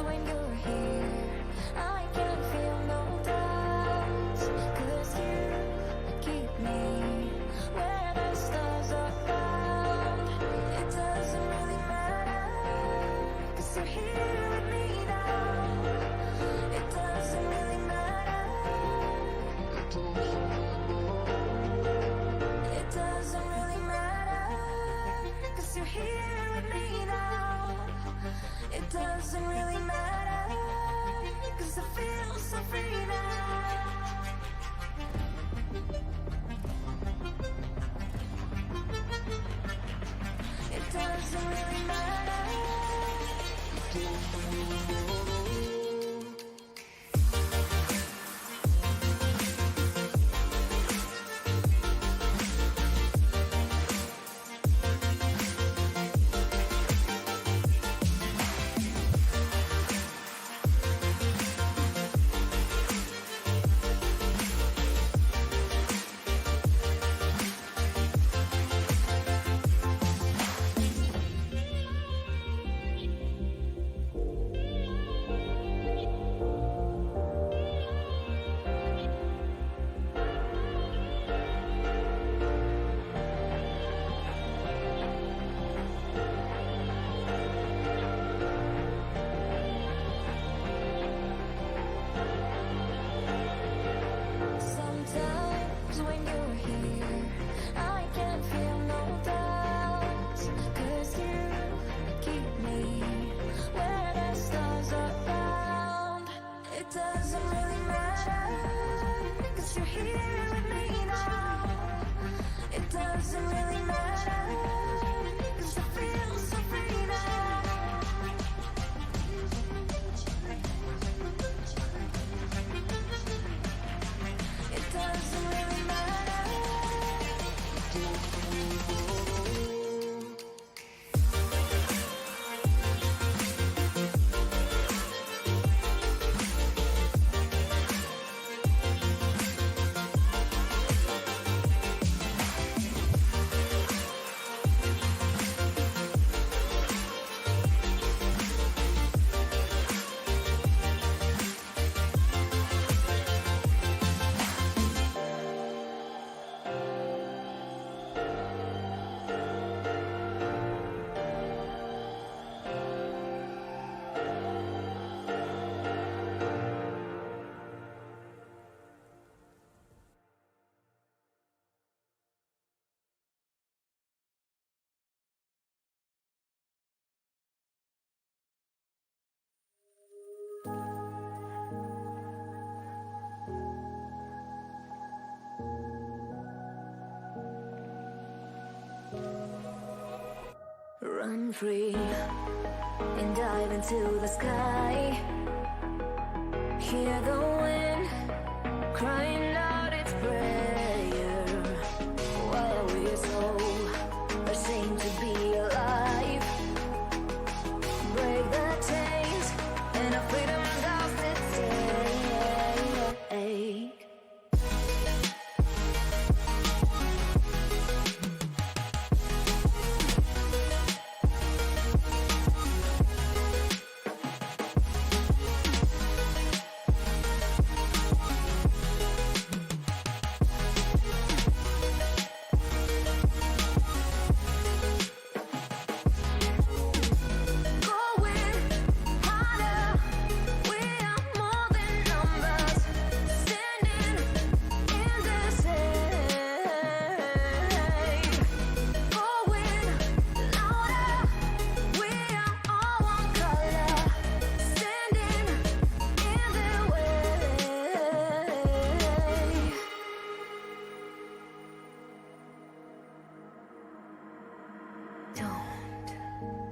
when you're here, I can feel no doubts, 'cause you keep me where the stars are found. It doesn't really matter, 'cause you're here with me now. It doesn't really matter. It doesn't really matter, 'cause you're here with me now. It doesn't really matter, 'cause I feel so free now. It doesn't really matter. Sometimes when you're here, I can feel no doubts, 'cause you keep me where the stars are found. It doesn't really matter, 'cause you're here with me now. It doesn't really matter, 'cause I feel so free now. It doesn't really matter. Run free and dive into the sky. Hear the wind crying out its prayer. Why are we so ashamed to be alive? Break the chains and our freedom does its take.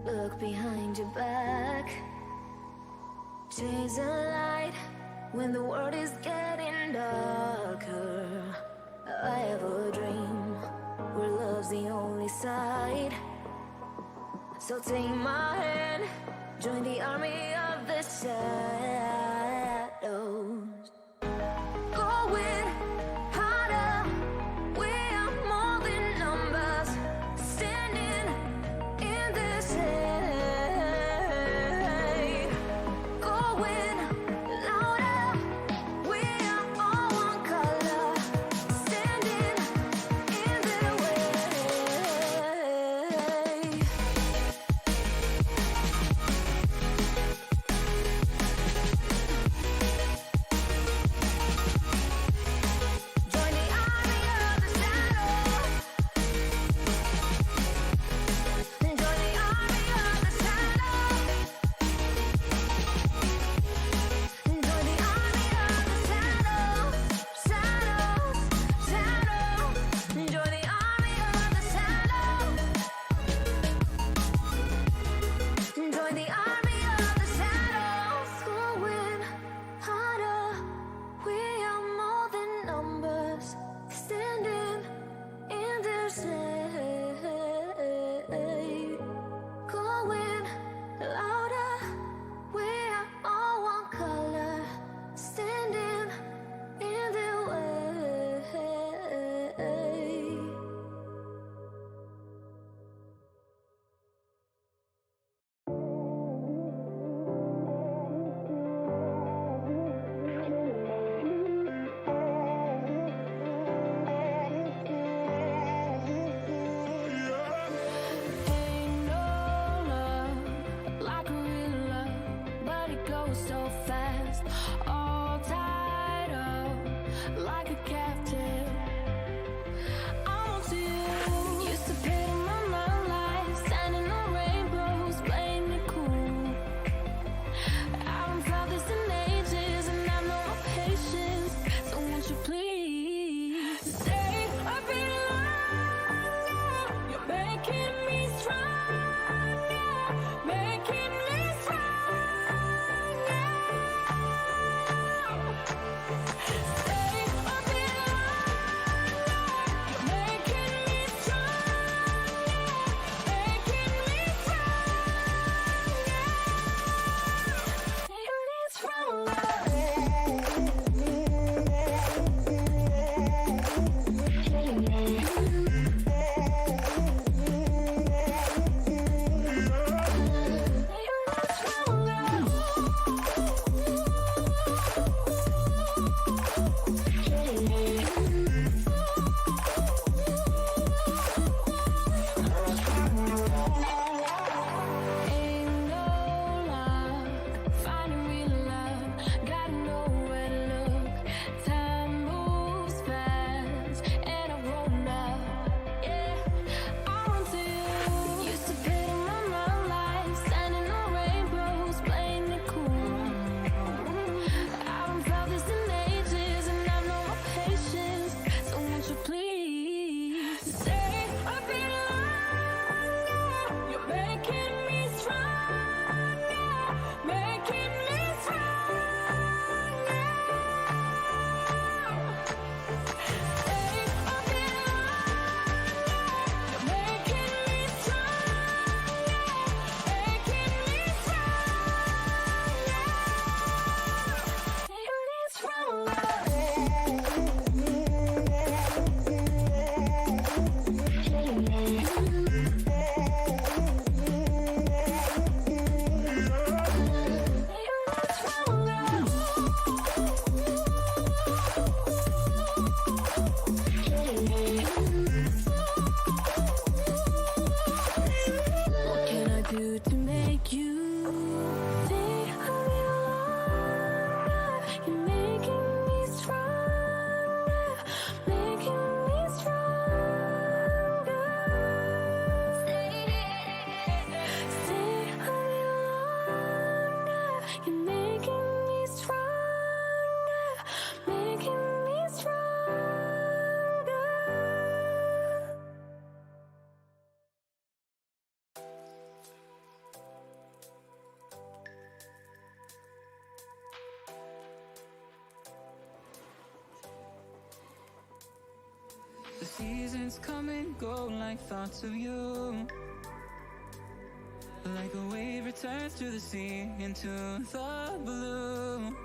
Look behind your back. Chase a light when the world is getting darker. I have a dream where love's the only side. So take my hand, join the army of the shadows. Going harder, we are more than numbers, standing in this hate. so fast, all tied up like a captive. I want you. Used to pity my life, standing on rainbows, playing it cool. I haven't felt this in ages, and I have no more patience. So won't you please stay a bit longer? You're making me stronger, making me stronger. Stay a bit longer. You're making me stronger, making me stronger. Making me stronger. Ain't no luck finding real love. Gotta know where to look. Time moves fast, and I've grown up. Yeah, I want to. Used to pity my life, standing on rainbows, playing it cool. I haven't felt this in ages, and I have no more patience. So won't you please stay a bit longer? You're making me stronger, making me stronger. Stay a bit longer. You're making me stronger, making me stronger, What can I do to make you stay a bit longer? You're making me stronger, making me stronger. Stay a bit longer. You're making me stronger, making me stronger. The seasons come and go like thoughts of you. Like a wave returns to the sea, into the blue.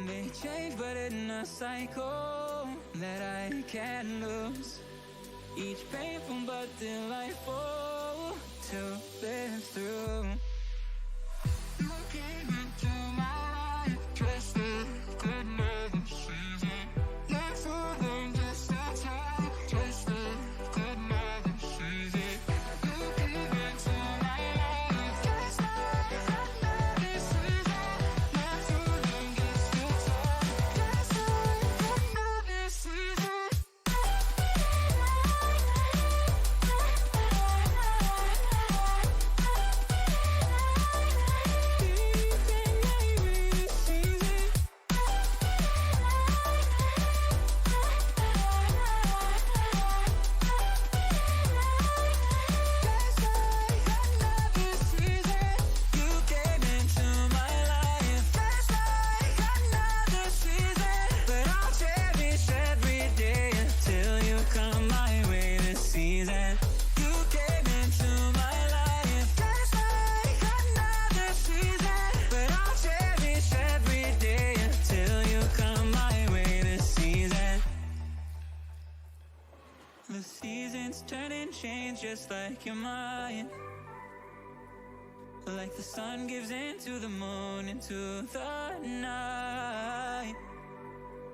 They change but in a cycle that I can't lose. Each painful but delightful to live through. Looking into my life, twisted, good another season. Like something just a time, twisted, good another season. Looking into my life, just like another season. Like something just a time, just like another season. The seasons turn and change just like your mind. Like the sun gives into the moon, into the night.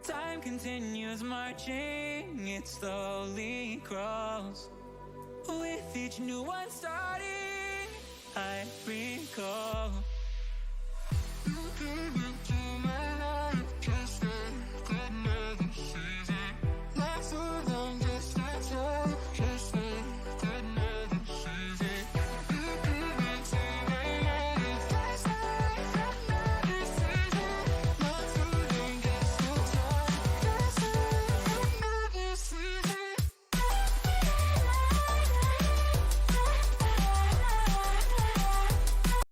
Time continues marching, it slowly crawls. With each new one starting, I recall. You came into